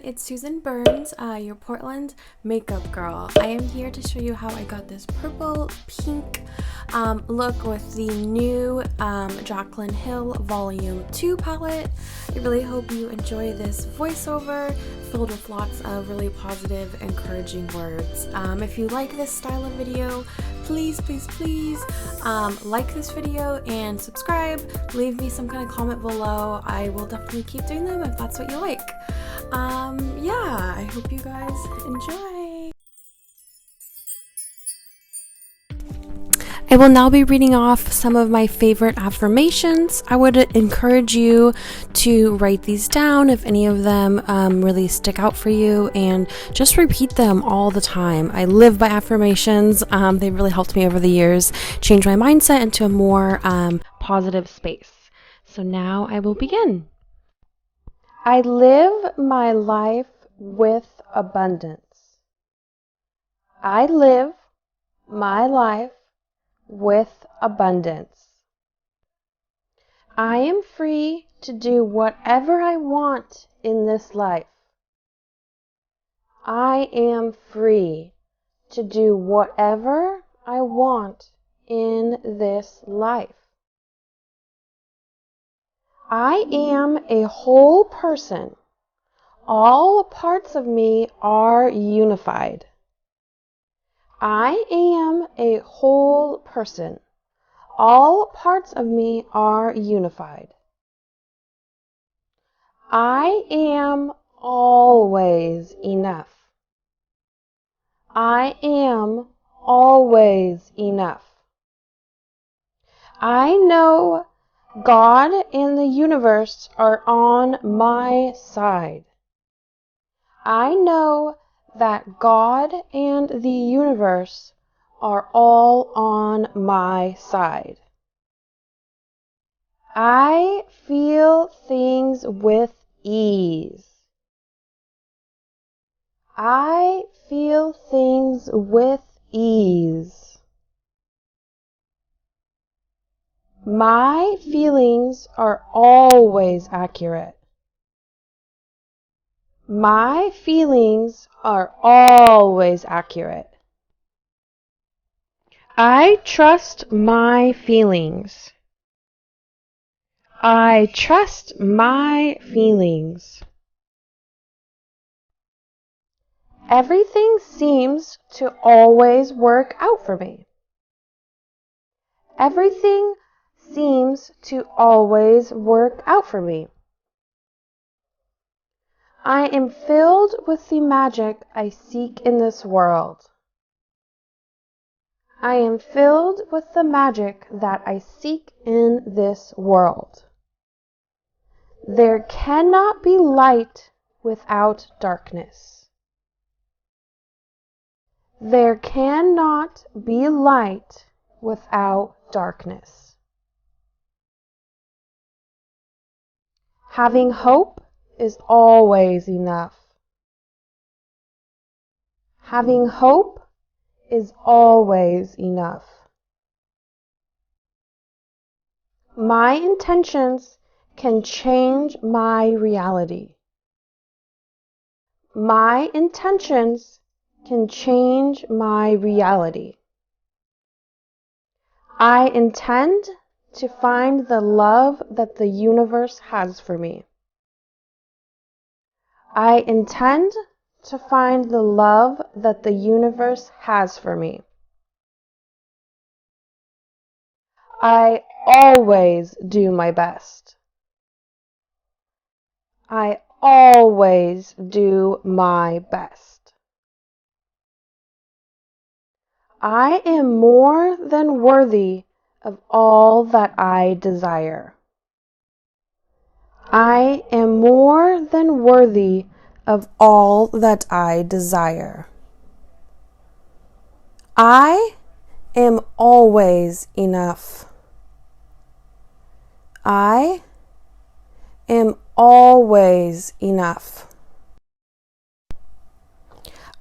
it's Susan Burns, your Portland makeup girl. I am here to show you how I got this purple pink look with the new Jaclyn Hill Volume 2 palette. I really hope you enjoy this voiceover filled with lots of really positive, encouraging words. If you like this style of video, please like this video and subscribe. Leave me some kind of comment below. I will definitely keep doing them if that's what you like. Yeah, I hope you guys enjoy. I will now be reading off some of my favorite affirmations. I would encourage you to write these down if any of them really stick out for you, and just repeat them all the time. I live by affirmations. They really helped me over the years change my mindset into a more positive space. So now I will begin. I live my life with abundance. I live my life with abundance. I am free to do whatever I want in this life. I am free to do whatever I want in this life. I am a whole person. All parts of me are unified. I am a whole person. All parts of me are unified. I am always enough. I am always enough. I know God and the universe are on my side. I know that God and the universe are all on my side. I feel things with ease. I feel things with ease. My feelings are always accurate. My feelings are always accurate. I trust my feelings. I trust my feelings. Everything seems to always work out for me. Everything seems to always work out for me. I am filled with the magic I seek in this world. I am filled with the magic that I seek in this world. There cannot be light without darkness. There cannot be light without darkness. Having hope is always enough. Having hope is always enough. My intentions can change my reality. My intentions can change my reality. I intend to find the love that the universe has for me. I intend to find the love that the universe has for me. I always do my best. I always do my best. I am more than worthy of all that I desire. I am more than worthy of all that I desire. I am always enough. I am always enough.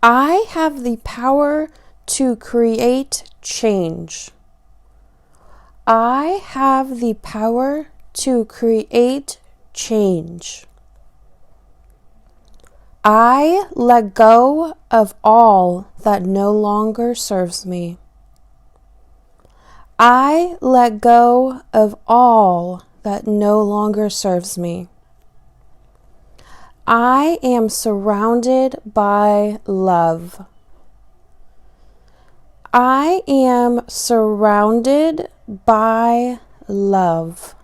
I have the power to create change. I have the power to create change. I let go of all that no longer serves me. I let go of all that no longer serves me. I am surrounded by love. I am surrounded by love.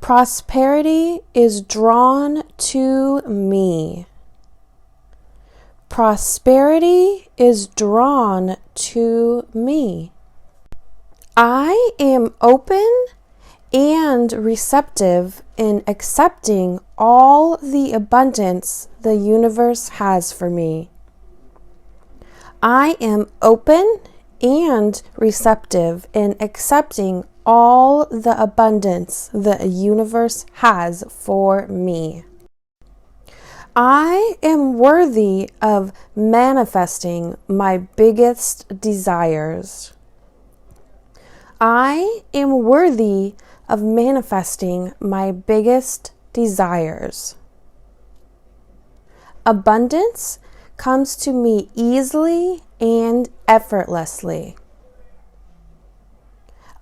Prosperity is drawn to me. Prosperity is drawn to me. I am open and receptive in accepting all the abundance the universe has for me. I am open and receptive in accepting all the abundance the universe has for me. I am worthy of manifesting my biggest desires. I am worthy of manifesting my biggest desires. Abundance comes to me easily and effortlessly.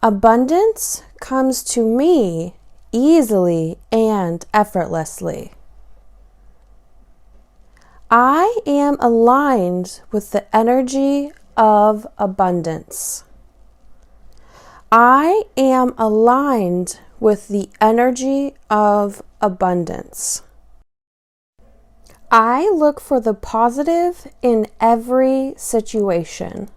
Abundance comes to me easily and effortlessly. I am aligned with the energy of abundance. I am aligned with the energy of abundance. I look for the positive in every situation.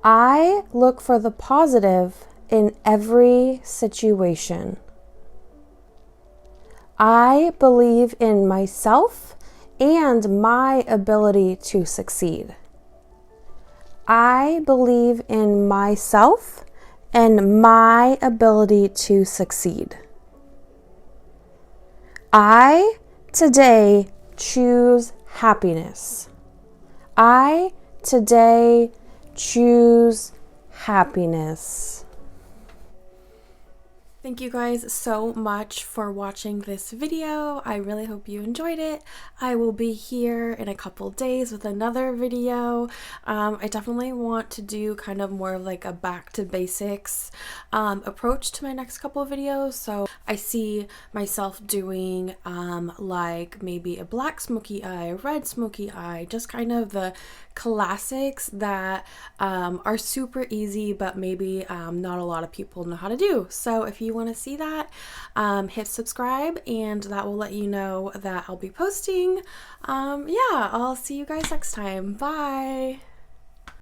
I look for the positive in every situation. I believe in myself and my ability to succeed. I believe in myself and my ability to succeed. I today choose happiness. I today choose happiness. Thank you guys so much for watching this video. I really hope you enjoyed it. I will be here in a couple days with another video. I definitely want to do kind of more of like a back to basics approach to my next couple of videos. So I see myself doing like maybe a black smoky eye, a red smoky eye, just kind of the classics that are super easy but maybe not a lot of people know how to do. So if you want to see that, hit subscribe and that will let you know that I'll be posting. Yeah, I'll see you guys next time. Bye.